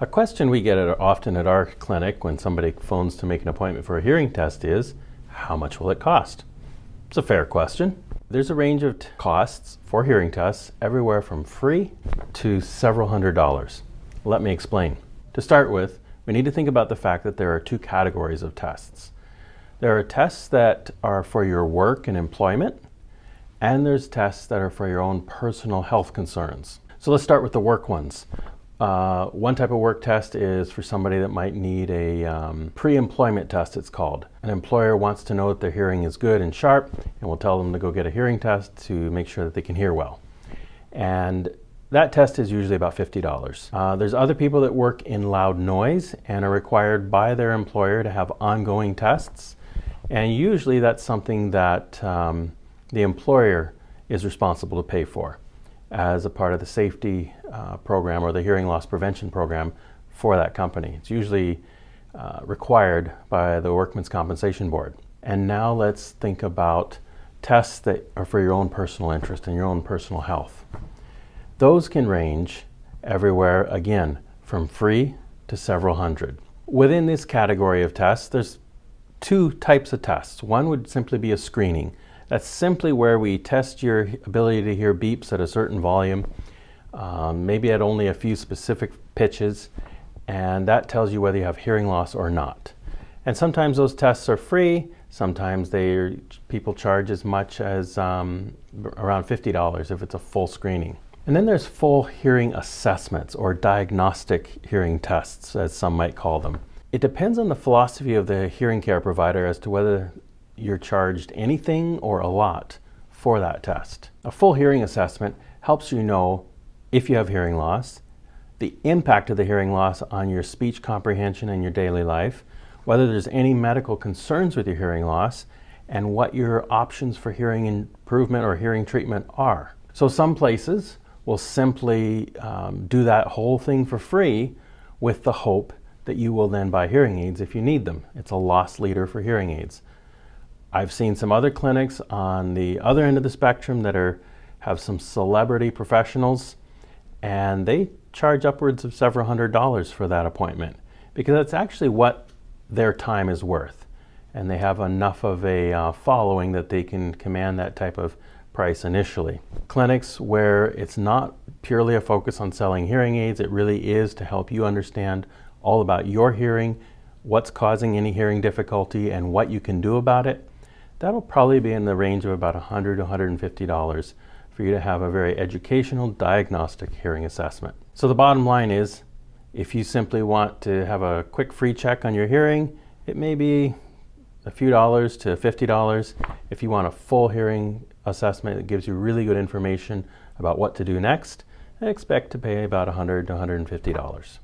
A question we get often at our clinic when somebody phones to make an appointment for a hearing test is, how much will it cost? It's a fair question. There's a range of costs for hearing tests, everywhere from free to several $100s. Let me explain. To start with, we need to think about the fact that there are two categories of tests. There are tests that are for your work and employment, and there's tests that are for your own personal health concerns. So let's start with the work ones. One type of work test is for somebody that might need a pre-employment test, it's called. An employer wants to know that their hearing is good and sharp, and will tell them to go get a hearing test to make sure that they can hear well. And that test is usually about $50. There's other people that work in loud noise and are required by their employer to have ongoing tests. And usually that's something that the employer is responsible to pay for as a part of the safety program or the hearing loss prevention program for that company. It's usually required by the Workmen's Compensation Board. And now let's think about tests that are for your own personal interest and your own personal health. Those can range everywhere, again, from free to several hundred. Within this category of tests, there's two types of tests. One would simply be a screening. That's simply where we test your ability to hear beeps at a certain volume, maybe at only a few specific pitches, and that tells you whether you have hearing loss or not. And sometimes those tests are free, sometimes people charge as much as around $50 if it's a full screening. And then there's full hearing assessments or diagnostic hearing tests, as some might call them. It depends on the philosophy of the hearing care provider as to whether you're charged anything or a lot for that test. A full hearing assessment helps you know if you have hearing loss, the impact of the hearing loss on your speech comprehension and your daily life, whether there's any medical concerns with your hearing loss, and what your options for hearing improvement or hearing treatment are. So some places will simply do that whole thing for free with the hope that you will then buy hearing aids if you need them. It's a loss leader for hearing aids. I've seen some other clinics on the other end of the spectrum that have some celebrity professionals, and they charge upwards of several $100s for that appointment because that's actually what their time is worth. And they have enough of a following that they can command that type of price initially. Clinics where it's not purely a focus on selling hearing aids, it really is to help you understand all about your hearing, what's causing any hearing difficulty, and what you can do about it. That'll probably be in the range of about $100 to $150 for you to have a very educational diagnostic hearing assessment. So the bottom line is, if you simply want to have a quick free check on your hearing, it may be a few dollars to $50. If you want a full hearing assessment that gives you really good information about what to do next, I expect to pay about $100 to $150.